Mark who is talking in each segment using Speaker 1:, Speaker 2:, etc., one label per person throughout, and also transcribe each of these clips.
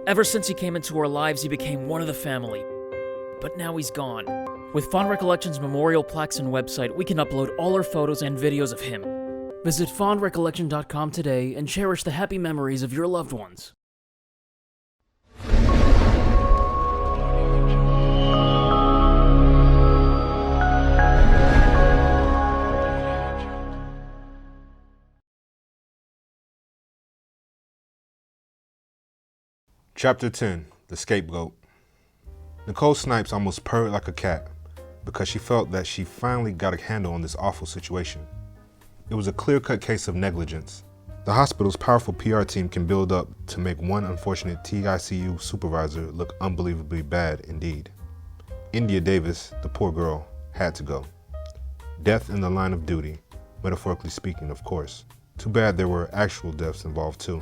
Speaker 1: Ever since he came into our lives, he became one of the family. But now he's gone. With Fond Recollections memorial plaques and website, we can upload all our photos and videos of him. Visit fondrecollection.com today and cherish the happy memories of your loved ones.
Speaker 2: Chapter 10, The Scapegoat. Nicole Snipes almost purred like a cat because she felt that she finally got a handle on this awful situation. It was a clear-cut case of negligence. The hospital's powerful PR team can build up to make one unfortunate TICU supervisor look unbelievably bad indeed. India Davis, the poor girl, had to go. Death in the line of duty, metaphorically speaking, of course. Too bad there were actual deaths involved too.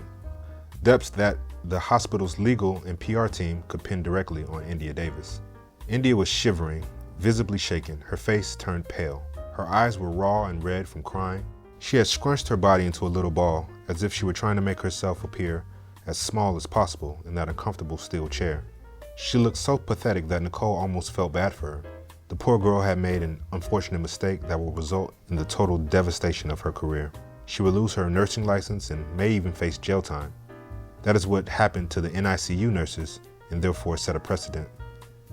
Speaker 2: Deaths that the hospital's legal and PR team could pin directly on India Davis. India was shivering, visibly shaken, her face turned pale. Her eyes were raw and red from crying. She had scrunched her body into a little ball, as if she were trying to make herself appear as small as possible in that uncomfortable steel chair. She looked so pathetic that Nicole almost felt bad for her. The poor girl had made an unfortunate mistake that will result in the total devastation of her career. She would lose her nursing license and may even face jail time. That is what happened to the NICU nurses and therefore set a precedent.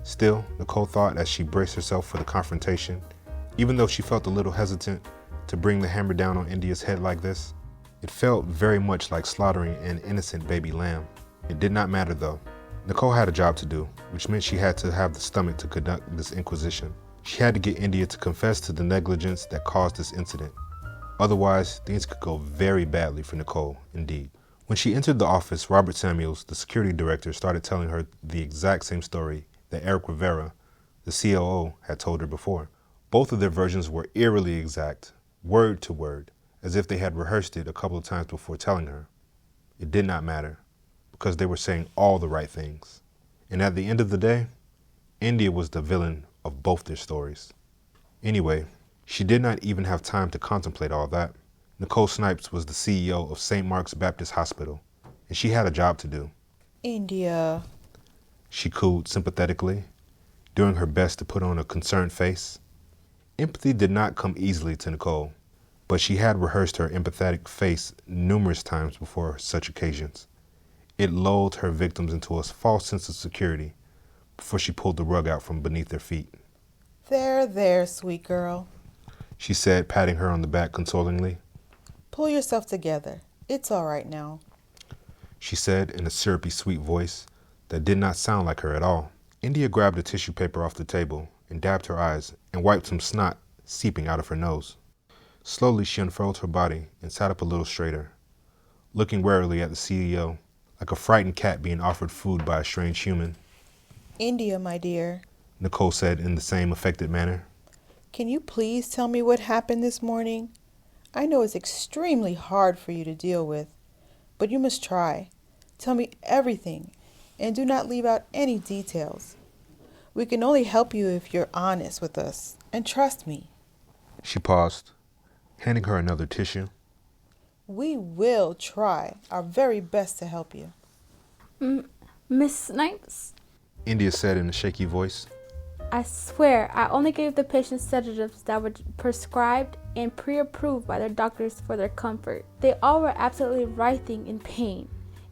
Speaker 2: Still, Nicole thought as she braced herself for the confrontation, even though she felt a little hesitant to bring the hammer down on India's head like this, it felt very much like slaughtering an innocent baby lamb. It did not matter though. Nicole had a job to do, which meant she had to have the stomach to conduct this inquisition. She had to get India to confess to the negligence that caused this incident. Otherwise, things could go very badly for Nicole indeed. When she entered the office, Robert Samuels, the security director, started telling her the exact same story that Eric Rivera, the COO, had told her before. Both of their versions were eerily exact, word to word, as if they had rehearsed it a couple of times before telling her. It did not matter, because they were saying all the right things. And at the end of the day, India was the villain of both their stories. Anyway, she did not even have time to contemplate all that. Nicole Snipes was the CEO of St. Mark's Baptist Hospital, and she had a job to do.
Speaker 3: India,
Speaker 2: she cooed sympathetically, doing her best to put on a concerned face. Empathy did not come easily to Nicole, but she had rehearsed her empathetic face numerous times before such occasions. It lulled her victims into a false sense of security before she pulled the rug out from beneath their feet.
Speaker 3: There, sweet girl,
Speaker 2: she said, patting her on the back consolingly.
Speaker 3: Pull yourself together. It's all right now,
Speaker 2: she said in a syrupy, sweet voice that did not sound like her at all. India grabbed a tissue paper off the table and dabbed her eyes and wiped some snot seeping out of her nose. Slowly, she unfurled her body and sat up a little straighter, looking warily at the CEO, like a frightened cat being offered food by a strange human.
Speaker 3: India, my dear,
Speaker 2: Nicole said in the same affected manner.
Speaker 3: Can you please tell me what happened this morning? I know it's extremely hard for you to deal with, but you must try. Tell me everything, and do not leave out any details. We can only help you if you're honest with us, and trust me.
Speaker 2: She paused, handing her another tissue.
Speaker 3: We will try our very best to help you.
Speaker 4: Miss Snipes?
Speaker 2: India said in a shaky voice.
Speaker 4: I swear I only gave the patients sedatives that were prescribed and pre-approved by their doctors for their comfort. They all were absolutely writhing in pain.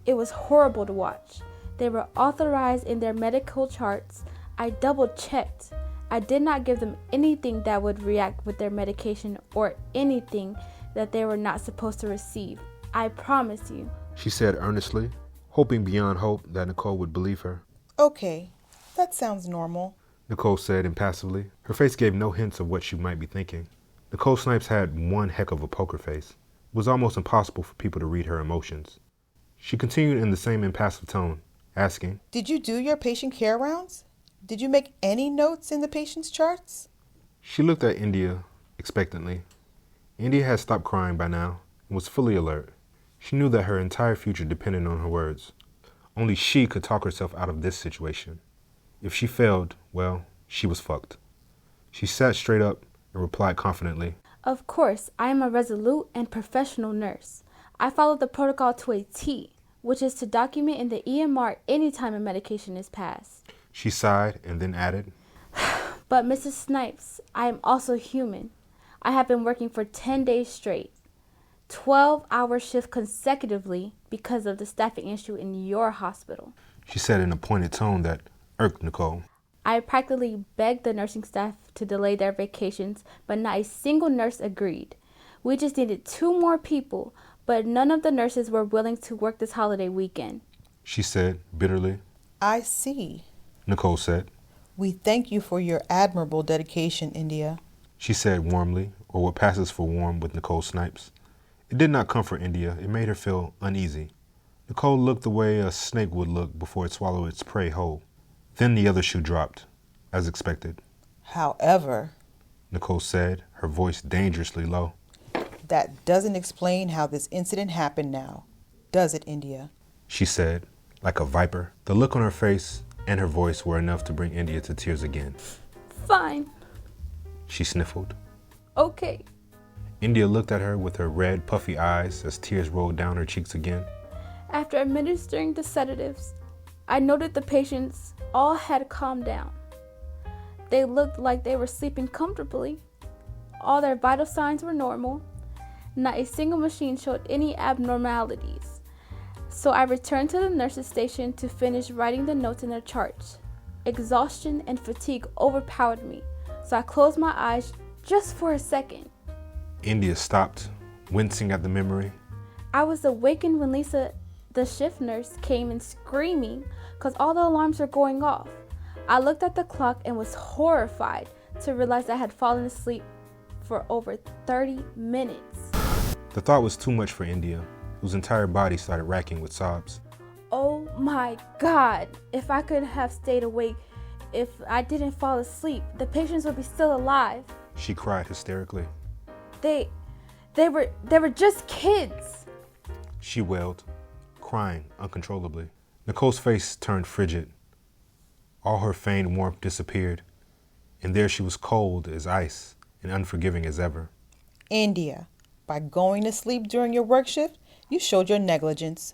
Speaker 4: It was horrible to watch. They were authorized in their medical charts. I double-checked. I did not give them anything that would react with their medication or anything that they were not supposed to receive. I promise you,
Speaker 2: she said earnestly, hoping beyond hope that Nicole would believe her.
Speaker 3: Okay, that sounds normal,
Speaker 2: Nicole said impassively. Her face gave no hints of what she might be thinking. Nicole Snipes had one heck of a poker face. It was almost impossible for people to read her emotions. She continued in the same impassive tone, asking,
Speaker 3: Did you do your patient care rounds? Did you make any notes in the patient's charts?
Speaker 2: She looked at India expectantly. India had stopped crying by now and was fully alert. She knew that her entire future depended on her words. Only she could talk herself out of this situation. If she failed, well, she was fucked. She sat straight up and replied confidently,
Speaker 4: Of course, I am a resolute and professional nurse. I follow the protocol to a T. which is to document in the EMR anytime a medication is passed.
Speaker 2: She sighed and then added,
Speaker 4: But Mrs. Snipes, I am also human. I have been working for 10 days straight, 12-hour shifts consecutively because of the staffing issue in your hospital.
Speaker 2: She said in a pointed tone that irked Nicole.
Speaker 4: I practically begged the nursing staff to delay their vacations, but not a single nurse agreed. We just needed 2 more people, but none of the nurses were willing to work this holiday weekend.
Speaker 2: She said bitterly.
Speaker 3: I see.
Speaker 2: Nicole said.
Speaker 3: We thank you for your admirable dedication, India.
Speaker 2: She said warmly, or what passes for warm with Nicole Snipes. It did not comfort India. It made her feel uneasy. Nicole looked the way a snake would look before it swallowed its prey whole. Then the other shoe dropped, as expected.
Speaker 3: However,
Speaker 2: Nicole said, her voice dangerously low.
Speaker 3: That doesn't explain how this incident happened now, does it, India?
Speaker 2: She said, like a viper. The look on her face and her voice were enough to bring India to tears again.
Speaker 4: Fine.
Speaker 2: She sniffled.
Speaker 4: Okay.
Speaker 2: India looked at her with her red, puffy eyes as tears rolled down her cheeks again.
Speaker 4: After administering the sedatives, I noted the patients all had calmed down. They looked like they were sleeping comfortably. All their vital signs were normal. Not a single machine showed any abnormalities. So I returned to the nurse's station to finish writing the notes in their charts. Exhaustion and fatigue overpowered me, so I closed my eyes just for a second.
Speaker 2: India stopped, wincing at the memory.
Speaker 4: I was awakened when Lisa, the shift nurse, came in screaming because all the alarms were going off. I looked at the clock and was horrified to realize I had fallen asleep for over 30 minutes.
Speaker 2: The thought was too much for India, whose entire body started racking with sobs.
Speaker 4: Oh my God, if I could have stayed awake, if I didn't fall asleep, the patients would be still alive.
Speaker 2: She cried hysterically.
Speaker 4: They were just kids.
Speaker 2: She wailed, crying uncontrollably. Nicole's face turned frigid. All her feigned warmth disappeared, and there she was cold as ice and unforgiving as ever.
Speaker 3: India, by going to sleep during your work shift, you showed your negligence.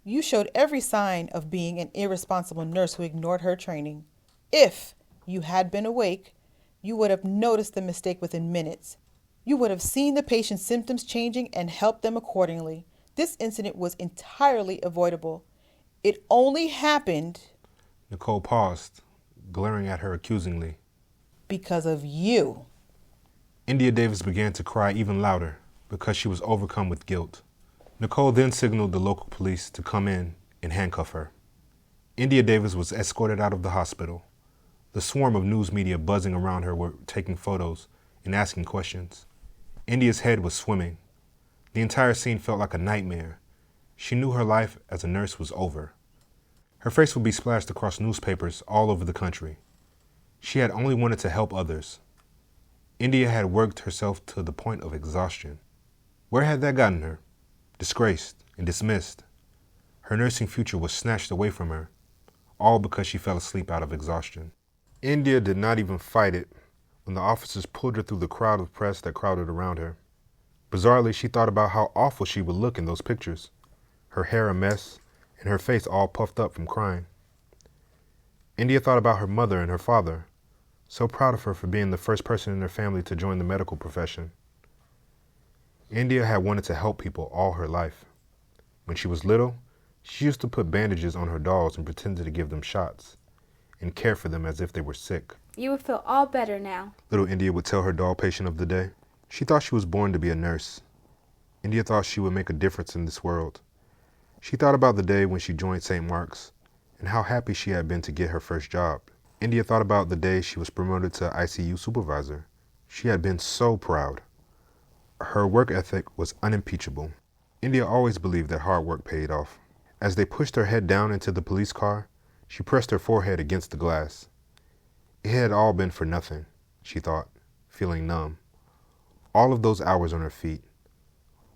Speaker 3: You showed every sign of being an irresponsible nurse who ignored her training. If you had been awake, you would have noticed the mistake within minutes. You would have seen the patient's symptoms changing and helped them accordingly. This incident was entirely avoidable. It only happened
Speaker 2: Nicole paused, glaring at her accusingly.
Speaker 3: because of you.
Speaker 2: India Davis began to cry even louder because she was overcome with guilt. Nicole then signaled the local police to come in and handcuff her. India Davis was escorted out of the hospital. The swarm of news media buzzing around her were taking photos and asking questions. India's head was swimming. The entire scene felt like a nightmare. She knew her life as a nurse was over. Her face would be splashed across newspapers all over the country. She had only wanted to help others. India had worked herself to the point of exhaustion. Where had that gotten her? Disgraced and dismissed. Her nursing future was snatched away from her, all because she fell asleep out of exhaustion. India did not even fight it when the officers pulled her through the crowd of press that crowded around her. Bizarrely, she thought about how awful she would look in those pictures, her hair a mess and her face all puffed up from crying. India thought about her mother and her father, so proud of her for being the first person in her family to join the medical profession. India had wanted to help people all her life. When she was little, she used to put bandages on her dolls and pretended to give them shots and care for them as if they were sick.
Speaker 4: You would feel all better now.
Speaker 2: Little India would tell her doll patient of the day. She thought she was born to be a nurse. India thought she would make a difference in this world. She thought about the day when she joined St. Mark's and how happy she had been to get her first job. India thought about the day she was promoted to ICU supervisor. She had been so proud. Her work ethic was unimpeachable. India always believed that hard work paid off. As they pushed her head down into the police car, she pressed her forehead against the glass. It had all been for nothing, she thought, feeling numb. All of those hours on her feet,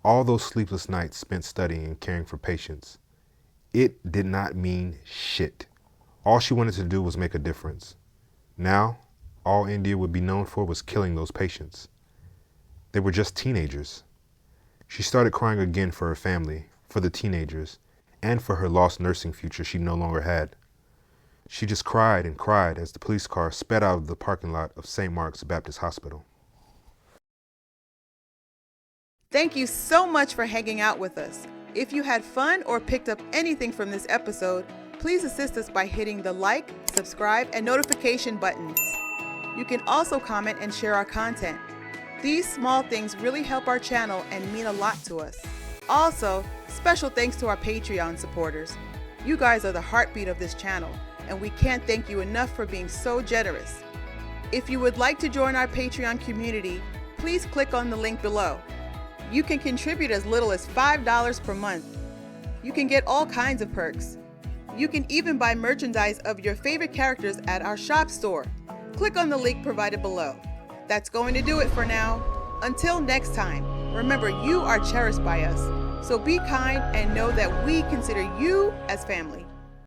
Speaker 2: all those sleepless nights spent studying and caring for patients, it did not mean shit. All she wanted to do was make a difference. Now, all India would be known for was killing those patients. They were just teenagers. She started crying again for her family, for the teenagers, and for her lost nursing future she no longer had. She just cried and cried as the police car sped out of the parking lot of St. Mark's Baptist Hospital.
Speaker 3: Thank you so much for hanging out with us. If you had fun or picked up anything from this episode, please assist us by hitting the like, subscribe, and notification buttons. You can also comment and share our content. These small things really help our channel and mean a lot to us. Also, special thanks to our Patreon supporters. You guys are the heartbeat of this channel, and we can't thank you enough for being so generous. If you would like to join our Patreon community, please click on the link below. You can contribute as little as $5 per month. You can get all kinds of perks. You can even buy merchandise of your favorite characters at our shop store. Click on the link provided below. That's going to do it for now. Until next time, remember you are cherished by us. So be kind and know that we consider you as family.